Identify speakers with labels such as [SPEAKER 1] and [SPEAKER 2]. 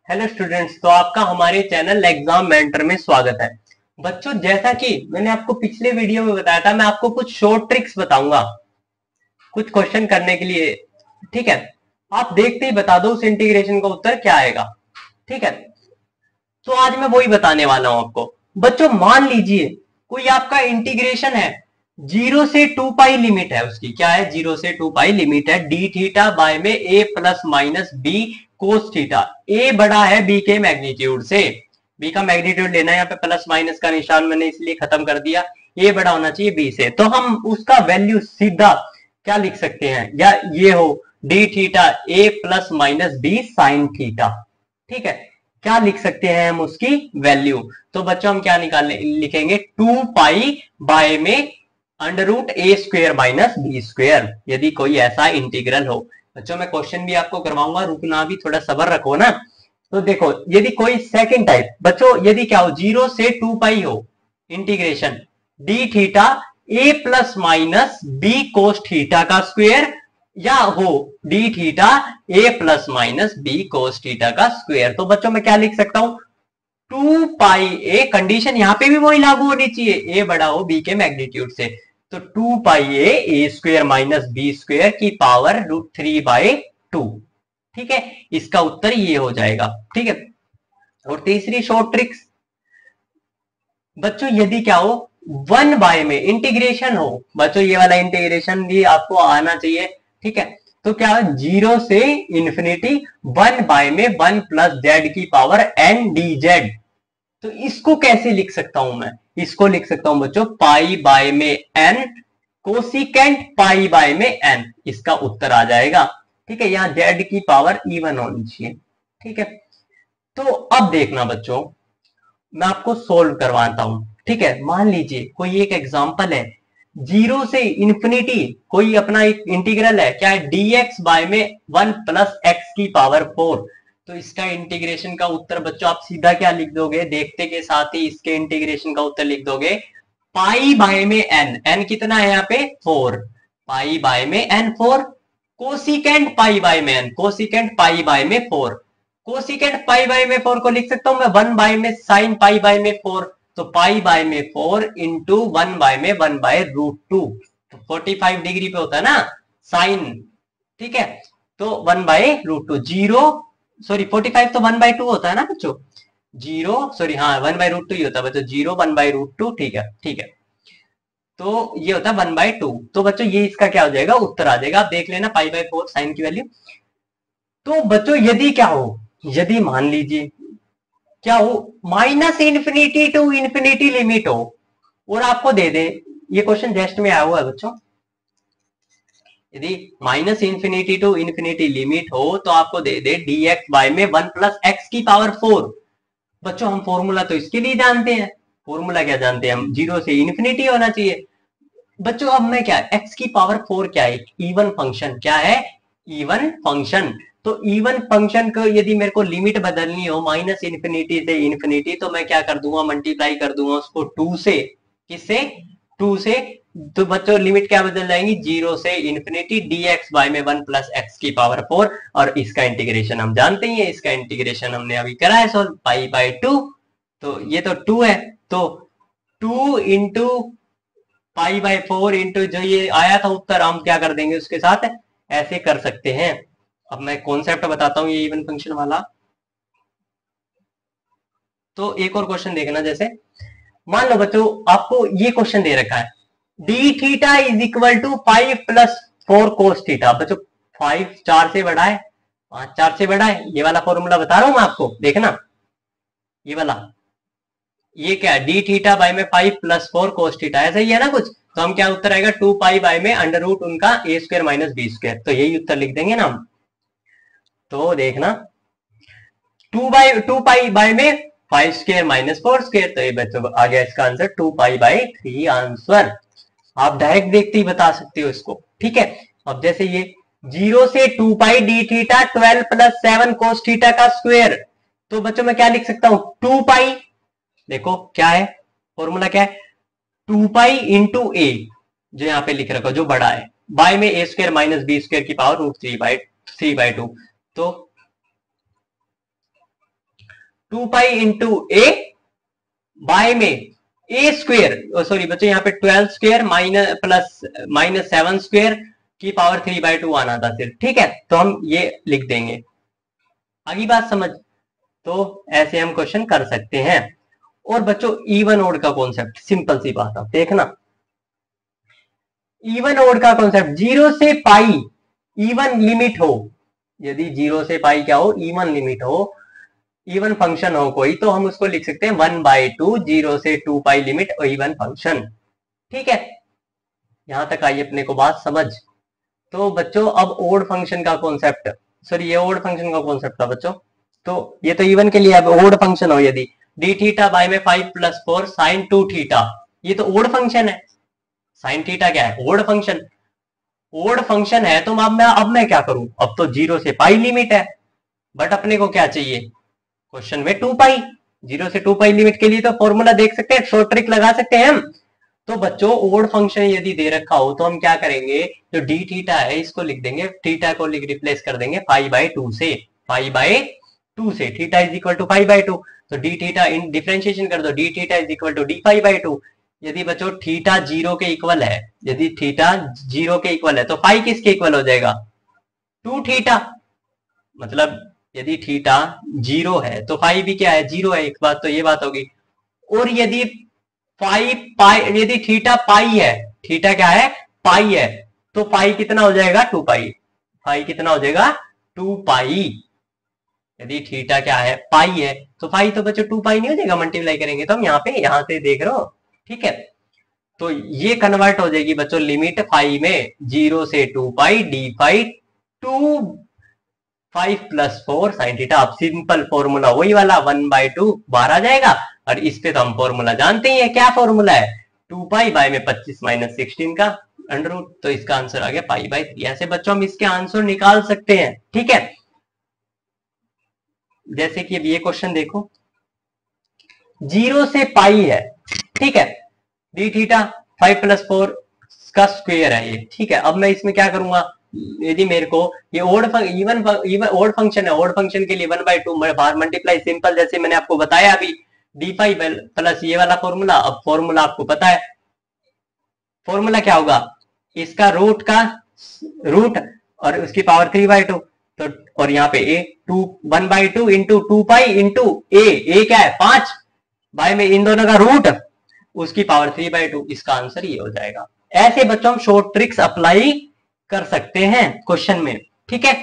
[SPEAKER 1] Hello students, तो आपका हमारे चैनल एग्जाम मेंटर में स्वागत है। बच्चों, जैसा कि मैंने आपको पिछले वीडियो में बताया था, मैं आपको कुछ शॉर्ट ट्रिक्स बताऊंगा कुछ क्वेश्चन करने के लिए। ठीक है, आप देखते ही बता दो उस इंटीग्रेशन का उत्तर क्या आएगा। ठीक है, तो आज मैं वही बताने वाला हूं आपको। बच्चों, मान लीजिए कोई आपका इंटीग्रेशन है, 0 से 2 पाई लिमिट है उसकी। क्या है? 0 से 2 पाई लिमिट है डी थीटा बाय में a plus minus b cos theta. A बड़ा है बी के मैग्नीट्यूड से। बी का मैग्नीट्यूड लेना है, यहाँ पे प्लस माइनस का निशान मैंने इसलिए खत्म कर दिया। ए बड़ा होना चाहिए बी से, तो हम उसका वैल्यू सीधा क्या लिख सकते हैं, या ये हो d theta a plus minus b sine theta. ठीक है, क्या लिख सकते हैं हम उसकी वैल्यू? तो बच्चों हम क्या निकालने लिखेंगे, 2 पाई बाय में अंडर रूट ए स्क्वेयर माइनस बी स्क्वेयर, यदि कोई ऐसा इंटीग्रल हो। बच्चों मैं क्वेश्चन भी आपको करवाऊंगा, रुकना भी, थोड़ा सब्र रखो ना। तो देखो, यदि कोई सेकंड टाइप, बच्चों यदि क्या हो, 0 से 2 पाई हो integration d theta a plus minus b cos theta का स्क्वेयर, या हो d theta a plus minus b cos theta का स्क्वेयर, तो बच्चों मैं क्या लिख सकता हूं, 2 पाई ए। कंडीशन यहां पे भी वही लागू होनी चाहिए, ए बड़ा हो बी के मैग्नीट्यूड से। तो 2 पाई ए स्क्वेयर माइनस बी स्क्वेयर की पावर √3/2। ठीक है, इसका उत्तर ये हो जाएगा। ठीक है, और तीसरी शॉर्ट ट्रिक्स, बच्चों यदि क्या हो, 1 बाय में इंटीग्रेशन हो, बच्चों ये वाला इंटीग्रेशन भी आपको आना चाहिए। ठीक है, तो क्या है, 0 से ∞, 1 बाय में 1 प्लस जेड की पावर एन डी जेड। तो इसको कैसे लिख सकता हूं मैं? इसको लिख सकता हूं बच्चों, पाई बाय में एन कोसिकेंट पाई बाय में एन, इसका उत्तर आ जाएगा। ठीक है, यहां जेड की पावर इवन होनी चाहिए। ठीक है, तो अब देखना बच्चों, मैं आपको सोल्व करवाता हूं। ठीक है, मान लीजिए कोई एक एग्जांपल है, 0 से ∞, कोई अपना एक इंटीग्रल है, क्या है, dx बाय में 1 प्लस एक्स की पावर 4। तो इसका इंटीग्रेशन का उत्तर बच्चों आप सीधा क्या लिख दोगे, देखते के साथ ही इसके इंटीग्रेशन का उत्तर लिख दोगे, पाई बाय में एन। एन कितना है यहाँ पे, 4। पाई बाय में एन 4, कोसिकेंट पाई बाय में एन, कोसिकेंट पाई बाय में 4। कोसिकेंट पाई बाय में 4 को लिख सकता हूं मैं 1/में साइन पाई बाय में 4। तो पाई बाय में 4 इंटू 1/में 1/√2, तो 45 डिग्री पे होता है ना साइन। ठीक है, तो 1/√2, 45 तो 1/2 होता है ना बच्चों, 1/√2 ही होता है बच्चों, 1/√2। ठीक है, ठीक है, तो ये होता है 1/2। तो बच्चों ये इसका क्या हो जाएगा, उत्तर आ जाएगा। आप देख लेना पाई/4 साइन की वैल्यू। तो बच्चों यदि क्या हो, यदि मान लीजिए क्या हो, -∞ टू ∞ लिमिट हो, और आपको दे दे, ये क्वेश्चन जस्ट में आया हुआ है बच्चों, यदि -∞ टू ∞ लिमिट हो तो आपको दे दे dx बाय में 1 प्लस एक्स की पावर 4। बच्चों हम फॉर्मूला तो इसके लिए जानते हैं, फॉर्मूला क्या जानते हैं हम, 0 से ∞ होना चाहिए। बच्चों अब मैं क्या, x की पावर 4 क्या है, इवन फंक्शन। क्या है, इवन फंक्शन। तो इवन फंक्शन को यदि मेरे को लिमिट बदलनी हो -∞ से ∞, तो मैं क्या कर दूंगा, मल्टीप्लाई कर दूंगा उसको 2 से। किससे, 2 से। तो बच्चों लिमिट क्या बदल जाएंगी, 0 से ∞, dx बाय में 1 प्लस एक्स की पावर 4। और इसका इंटीग्रेशन हम जानते ही है, इसका इंटीग्रेशन हमने अभी करा है सॉल्व, पाई/2। तो ये तो 2 है, तो 2 इंटू पाई/4 इंटू जो ये आया था उत्तर, हम क्या कर देंगे उसके साथ, ऐसे कर सकते हैं। अब मैं कॉन्सेप्ट बताता हूं ये इवन फंक्शन वाला। तो एक और क्वेश्चन देखना, जैसे मान लो बच्चों आपको ये क्वेश्चन दे रखा है, d theta is equal to 5+4 cos theta. बच्चों 5 4 से बड़ा है, 5 4 से बड़ा है, ये वाला फॉर्मूला बता रहा हूं मैं आपको, देखना ये वाला, ये क्या है, डी थीटा बाय में 5+4 कोस थीटा, ऐसा ही है ना कुछ। तो हम क्या उत्तर आएगा, 2 पाई बाय में अंडर रूट उनका ए स्क्वायर माइनस बी स्क्वायर, तो यही उत्तर लिख देंगे ना हम। तो देखना 2 पाई बाय में 5 स्क्वायर माइनस 4 स्क्वायर, तो ये बच्चों आ गया इसका आंसर 2 पाई/3 आंसर। आप डायरेक्ट देखते ही बता सकते हो इसको। ठीक है, अब जैसे ये 0 से 2 pi d theta 12 plus 7 cos theta का स्क्वायर, तो बच्चों मैं क्या लिख सकता हूं, 2 पाई, देखो क्या है फॉर्मूला, क्या है, 2 पाई इंटू ए, जो यहाँ पे लिख रखा जो बड़ा है, बाय में ए स्क्वायर माइनस बी स्क्वायर की पावर √3/2। तो 2 पाई इंटू ए बाय में ए स्क्वेयर, सॉरी बच्चों यहाँ पे 12 स्क्वेयर माइनस 7 स्क्वेयर की पावर 3/2 आना था सिर्फ, ठीक है। तो हम ये लिख देंगे, आगे बात समझ। तो ऐसे हम क्वेश्चन कर सकते हैं। और बच्चों इवन ओड का कॉन्सेप्ट सिंपल सी बात है, देखना इवन ओड का कॉन्सेप्ट 0 से पाई इवन लिमिट हो, यदि 0 से पाई क्या हो, इवन लिमिट हो, इवन फंक्शन हो कोई, तो हम उसको लिख सकते हैं 1/2 0 से 2 पाई लिमिट इवन फंक्शन, ठीक है। यहां तक आई अपने को बात समझ। तो बच्चों अब ओड फंक्शन का कॉन्सेप्ट, सॉरी ये ओड फंक्शन का कॉन्सेप्ट था बच्चों। तो ये तो इवन के लिए अब ओड फंक्शन हो, यदि डी थीटा बाय में 5 + 4 साइन 2 थीटा, ये तो ओड फंक्शन है। साइन थीटा क्या है, ओड फंक्शन। ओड फंक्शन है तो अब मैं क्या करूं, अब तो 0 से पाई लिमिट है, बट अपने को क्या चाहिए क्वेश्चन में 2 पाई। 0 से 2 पाई लिमिट के लिए तो फॉर्मूला देख सकते हैं, शॉर्ट ट्रिक लगा सकते हैं हम। तो बच्चों ओड फंक्शन यदि दे रखा हो तो हम क्या करेंगे, जो डी थीटा है इसको लिख देंगे, थीटा को रिप्लेस कर देंगे 5/2 से, 5/2 से, थीटा इज इक्वल टू 5/2। तो डी थीटा इन डिफरेंशिएशन कर दो, d theta is equal to d 5/2। यदि बच्चों थीटा 0 के इक्वल है, यदि थीटा 0 के इक्वल है तो फाई किसके इक्वल हो जाएगा, 2 थीटा। मतलब यदि थीटा 0 है तो फाई भी क्या है, 0 है, एक बात तो ये बात होगी। और यदि यदि थीटा पाई है, थीटा क्या है, पाई है, तो पाई कितना हो जाएगा, 2 पाई। फाई कितना हो जाएगा, 2 पाई। यदि थीटा क्या है, पाई है, तो फाई तो बच्चों 2 पाई नहीं हो जाएगा, मल्टीप्लाई करेंगे तो हम यहाँ पे, यहां से देख रहे हो, ठीक है। तो ये कन्वर्ट हो जाएगी बच्चों लिमिट फाई में 0 से 2 pi D phi 2 5 + 4 sine theta. अब सिंपल फॉर्मूला वही वाला 1/2 बाहर आ जाएगा, और इस पे तो हम फॉर्मूला जानते ही है, क्या फॉर्मूला है, 2 पाई बाय में 25 - 16 का √ तो इसका आंसर आ गया π/3। ऐसे बच्चों हम इसके आंसर निकाल सकते हैं, ठीक है। जैसे कि अब ये क्वेश्चन देखो, 0 से पाई है, ठीक है, डी थीटा 5 + 4 का स्क्वायर है ये, ठीक है। अब मैं इसमें क्या करूंगा, यदि मेरे को ये ओड ओड फंक्शन है, ओड फंक्शन के लिए 1/2 बाहर मल्टीप्लाई, सिंपल जैसे मैंने आपको बताया अभी, d5 प्लस ये वाला फॉर्मूला। अब फॉर्मूला आपको पता है, फॉर्मूला क्या होगा, इसका रूट और उसकी पावर 3/2, तो और यहाँ पे a 1/2 into 2 pi into a क्या है 5 बाय में इन दोनों का रूट, उसकी पावर 3/2, इसका आंसर ये हो जाएगा। ऐसे बच्चों हम शॉर्ट ट्रिक्स अप्लाई कर सकते हैं क्वेश्चन में, ठीक है।